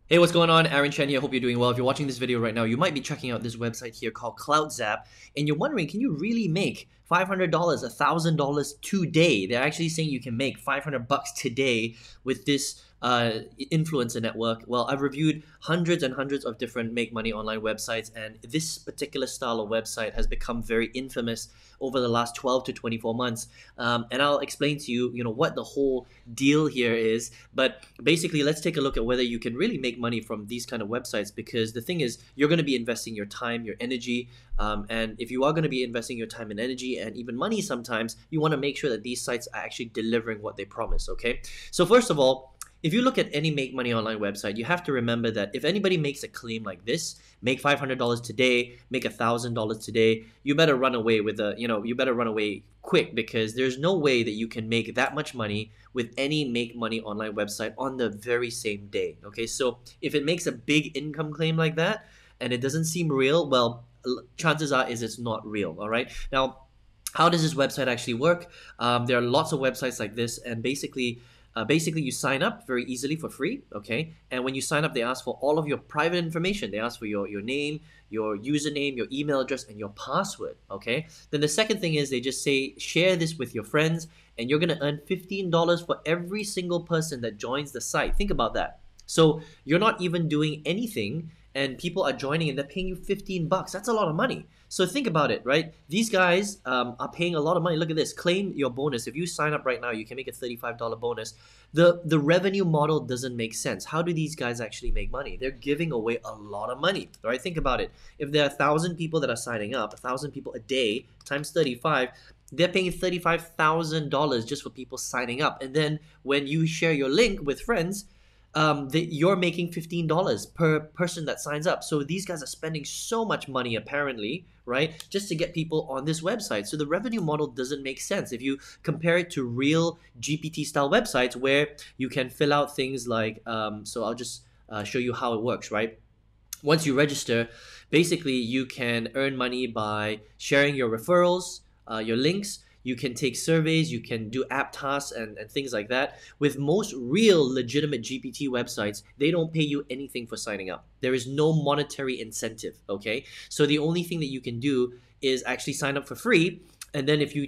Hey, what's going on? Aaron Chen here. Hope you're doing well. If you're watching this video right now, you might be checking out this website here called Clout Zap, and you're wondering, can you really make $500, $1,000 today? They're actually saying you can make 500 bucks today with this influencer network. Well, I've reviewed hundreds and hundreds of different make money online websites, and this particular style of website has become very infamous over the last 12 to 24 months. And I'll explain to you, what the whole deal here is. But basically, let's take a look at whether you can really make money from these kind of websites, because the thing is, you're going to be investing your time, your energy, and if you are going to be investing your time and energy and even money sometimes, you want to make sure that these sites are actually delivering what they promise, okay? So first of all, if you look at any make money online website, you have to remember that if anybody makes a claim like this, make $500 today, make $1,000 today, you better run away with you better run away quick, because there's no way that you can make that much money with any make money online website on the very same day. Okay, so if it makes a big income claim like that and it doesn't seem real, well, chances are is it's not real. All right, now how does this website actually work? There are lots of websites like this, and basically, you sign up very easily for free, okay? And when you sign up, they ask for all of your private information. They ask for your name, your username, your email address, and your password, okay? Then the second thing is they just say, share this with your friends, and you're gonna earn $15 for every single person that joins the site. Think about that. So you're not even doing anything, and people are joining and they're paying you 15 bucks. That's a lot of money. So think about it, right? These guys are paying a lot of money. Look at this. Claim your bonus. If you sign up right now, you can make a $35 bonus. The revenue model doesn't make sense. How do these guys actually make money? They're giving away a lot of money, right? Think about it. If there are 1,000 people that are signing up, 1,000 people a day times 35, they're paying $35,000 just for people signing up. And then when you share your link with friends, you're making $15 per person that signs up. So these guys are spending so much money apparently, right, just to get people on this website. So the revenue model doesn't make sense if you compare it to real GPT style websites where you can fill out things like, so I'll just show you how it works, right? Once you register, basically you can earn money by sharing your referrals, your links. You can take surveys, you can do app tasks and things like that. With most real legitimate GPT websites, they don't pay you anything for signing up. There is no monetary incentive, okay? So the only thing that you can do is actually sign up for free, and then if you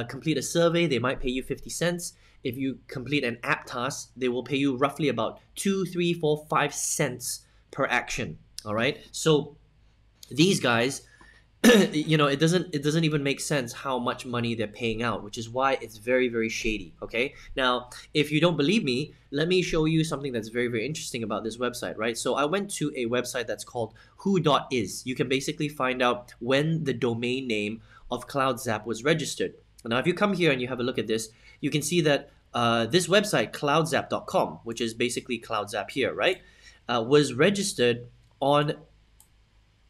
complete a survey, they might pay you 50 cents. If you complete an app task, they will pay you roughly about 2, 3, 4, 5 cents per action, all right? So these guys, it doesn't even make sense how much money they're paying out, which is why it's very, very shady, okay? Now, if you don't believe me, let me show you something that's very, very interesting about this website, right? So I went to a website that's called who.is. You can basically find out when the domain name of Clout Zap was registered. Now, if you come here and you have a look at this, you can see that this website, cloutzap.com, which is basically Clout Zap here, right, was registered on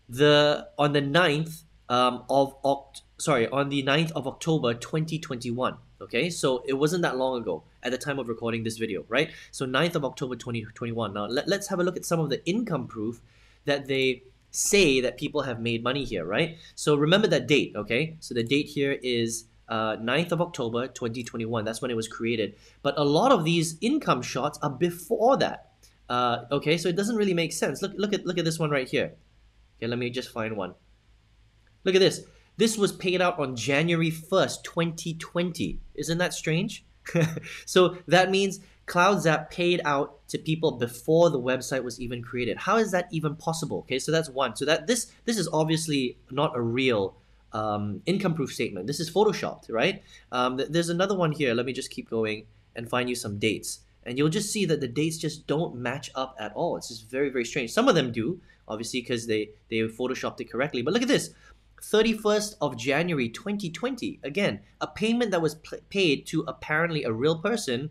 the 9th on the 9th of October 2021. Okay, so it wasn't that long ago at the time of recording this video, right? So 9th of October 2021. Now let's have a look at some of the income proof that they say that people have made money here, right? So remember that date, okay? So the date here is 9th of October 2021. That's when it was created. But a lot of these income shots are before that. Okay, so it doesn't really make sense. Look at this one right here. Okay, let me just find one. Look at this. This was paid out on January 1st, 2020. Isn't that strange? So that means Cloutzap paid out to people before the website was even created. How is that even possible? Okay, so that's one. So that this is obviously not a real income proof statement. This is photoshopped, right? There's another one here. Let me just keep going and find you some dates. And you'll just see that the dates just don't match up at all. It's just very, very strange. Some of them do, obviously, because they photoshopped it correctly. But look at this. 31st of January 2020. Again, a payment that was paid to apparently a real person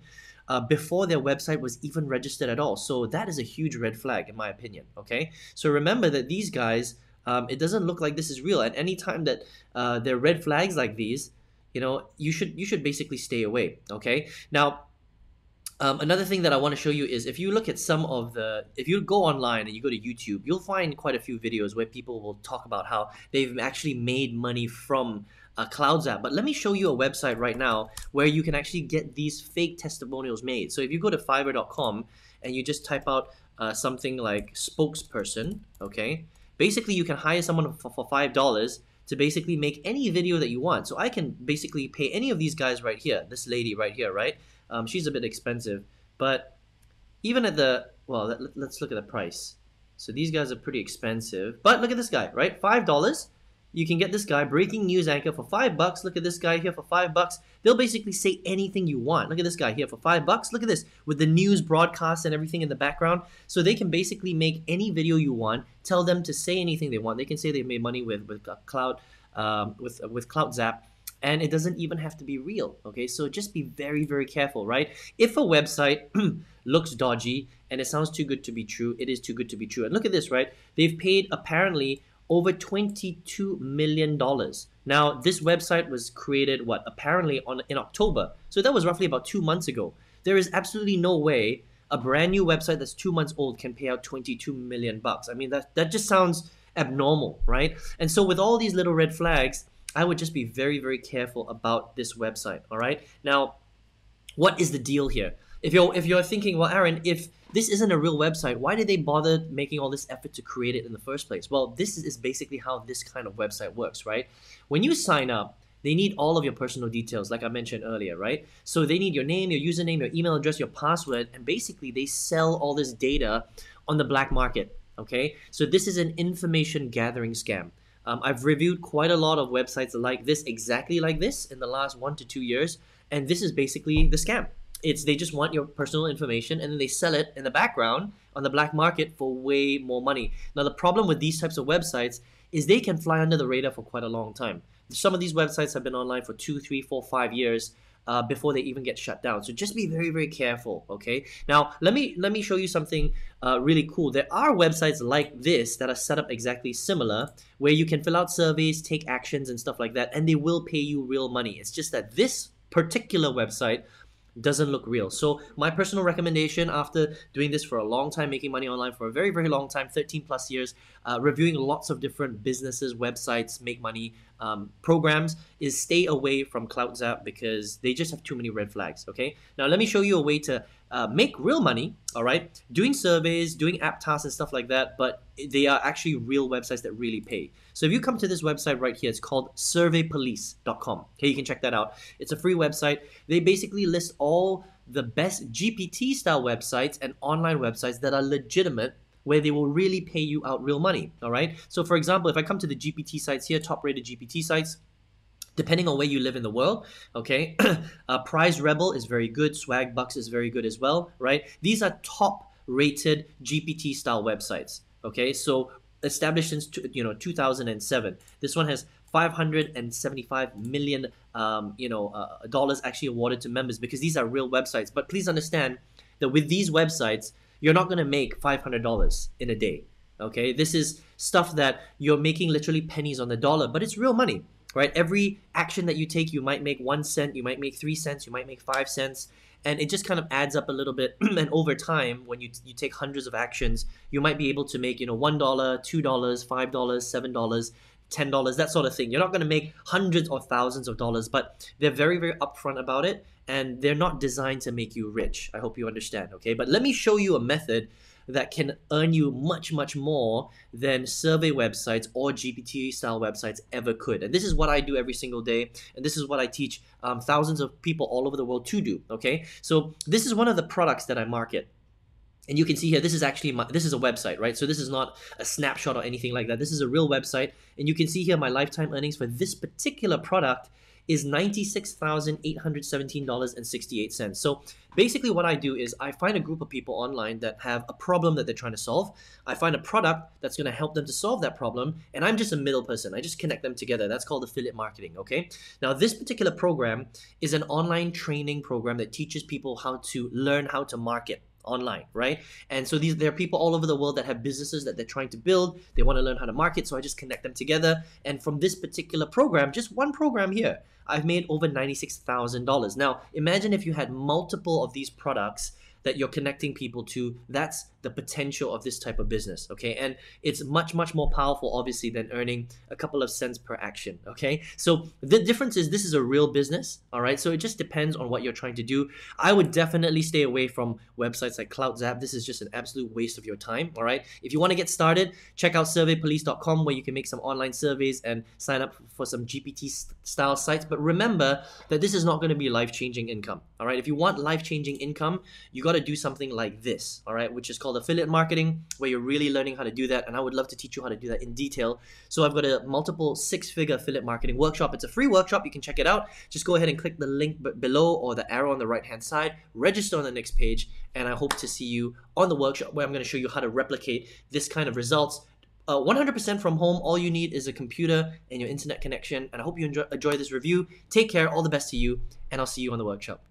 before their website was even registered at all. So that is a huge red flag in my opinion, okay? So remember that these guys, it doesn't look like this is real. And anytime that there are red flags like these, you should basically stay away, okay? Now, another thing that I want to show you is if you look at if you go online and you go to YouTube, you'll find quite a few videos where people will talk about how they've actually made money from Clout Zap. But let me show you a website right now where you can actually get these fake testimonials made. So if you go to fiverr.com and you just type out something like spokesperson, okay? Basically, you can hire someone for $5 to basically make any video that you want. So I can basically pay any of these guys right here, this lady right here, right? She's a bit expensive, but even at the, well, let's look at the price. So these guys are pretty expensive, but look at this guy, right? $5. You can get this guy, breaking news anchor, for $5. Look at this guy here for $5. They'll basically say anything you want. Look at this guy here for $5. Look at this, with the news broadcast and everything in the background. So they can basically make any video you want. Tell them to say anything they want. They can say they made money with Clout Zap, and it doesn't even have to be real. Okay, so just be very, very careful, right? If a website looks dodgy and it sounds too good to be true, it is too good to be true. And look at this, right? They've paid apparently over $22 million. Now, this website was created, apparently in October. So that was roughly about 2 months ago. There is absolutely no way a brand new website that's 2 months old can pay out $22 million. I mean, that just sounds abnormal, right? And so with all these little red flags, I would just be very, very careful about this website, all right? Now, what is the deal here? If you're thinking, well, Aaron, if this isn't a real website, why did they bother making all this effort to create it in the first place? Well, this is basically how this kind of website works, right? When you sign up, they need all of your personal details, like I mentioned earlier, right? So they need your name, your username, your email address, your password, and basically they sell all this data on the black market, okay? So this is an information gathering scam. I've reviewed quite a lot of websites like this, exactly like this, in the last 1 to 2 years, and this is basically the scam. They just want your personal information and then they sell it in the background on the black market for way more money. Now, the problem with these types of websites is they can fly under the radar for quite a long time. Some of these websites have been online for 2, 3, 4, 5 years before they even get shut down. So just be very, very careful, okay? Now, let me show you something really cool. There are websites like this that are set up exactly similar, where you can fill out surveys, take actions and stuff like that, and they will pay you real money. It's just that this particular website doesn't look real. So my personal recommendation, after doing this for a long time, making money online for a very, very long time, 13 plus years, reviewing lots of different businesses, websites, make money programs, is stay away from Clout Zap because they just have too many red flags, okay? Now let me show you a way to make real money, all right? Doing surveys, doing app tasks and stuff like that, but they are actually real websites that really pay. So if you come to this website right here, it's called surveypolice.com. Okay, you can check that out. It's a free website. They basically list all the best GPT style websites and online websites that are legitimate, where they will really pay you out real money, all right? So for example, if I come to the GPT sites here, top rated GPT sites, depending on where you live in the world, okay? Prize Rebel is very good. Swag Bucks is very good as well, right? These are top-rated GPT-style websites, okay? So established since 2007. This one has $575 million dollars actually awarded to members because these are real websites. But please understand that with these websites, you're not going to make $500 in a day, okay? This is stuff that you're making literally pennies on the dollar, but it's real money. Right? Every action that you take, you might make 1 cent, you might make 3 cents, you might make 5 cents, and it just kind of adds up a little bit. And over time, when you take hundreds of actions, you might be able to make $1, $2, $5, $7, $10, that sort of thing. You're not going to make hundreds or thousands of dollars, but they're very, very upfront about it, and they're not designed to make you rich. I hope you understand, okay? But let me show you a method that can earn you much, much more than survey websites or GPT-style websites ever could. And this is what I do every single day, and this is what I teach thousands of people all over the world to do, okay? So this is one of the products that I market. And you can see here, this is actually this is a website, right? So this is not a snapshot or anything like that. This is a real website. And you can see here my lifetime earnings for this particular product is $96,817.68. So basically what I do is I find a group of people online that have a problem that they're trying to solve. I find a product that's going to help them to solve that problem, and I'm just a middle person. I just connect them together. That's called affiliate marketing, okay? Now this particular program is an online training program that teaches people how to learn how to market online, right? And so there are people all over the world that have businesses that they're trying to build. They want to learn how to market, so I just connect them together. And from this particular program, just one program here, I've made over $96,000. Now, imagine if you had multiple of these products that you're connecting people to. That's the potential of this type of business, okay? And it's much, much more powerful, obviously, than earning a couple of cents per action, okay? So the difference is this is a real business, all right? So it just depends on what you're trying to do. I would definitely stay away from websites like Clout Zap. This is just an absolute waste of your time, all right? If you want to get started, check out surveypolice.com, where you can make some online surveys and sign up for some GPT-style sites. But remember that this is not going to be life-changing income, all right? If you want life-changing income, you got to do something like this, all right, which is called affiliate marketing, where you're really learning how to do that. And I would love to teach you how to do that in detail. So I've got a multiple six-figure affiliate marketing workshop. It's a free workshop. You can check it out. Just go ahead and click the link below or the arrow on the right-hand side, register on the next page, and I hope to see you on the workshop, where I'm going to show you how to replicate this kind of results 100% from home. All you need is a computer and your internet connection. And I hope you enjoy this review. Take care. All the best to you. And I'll see you on the workshop.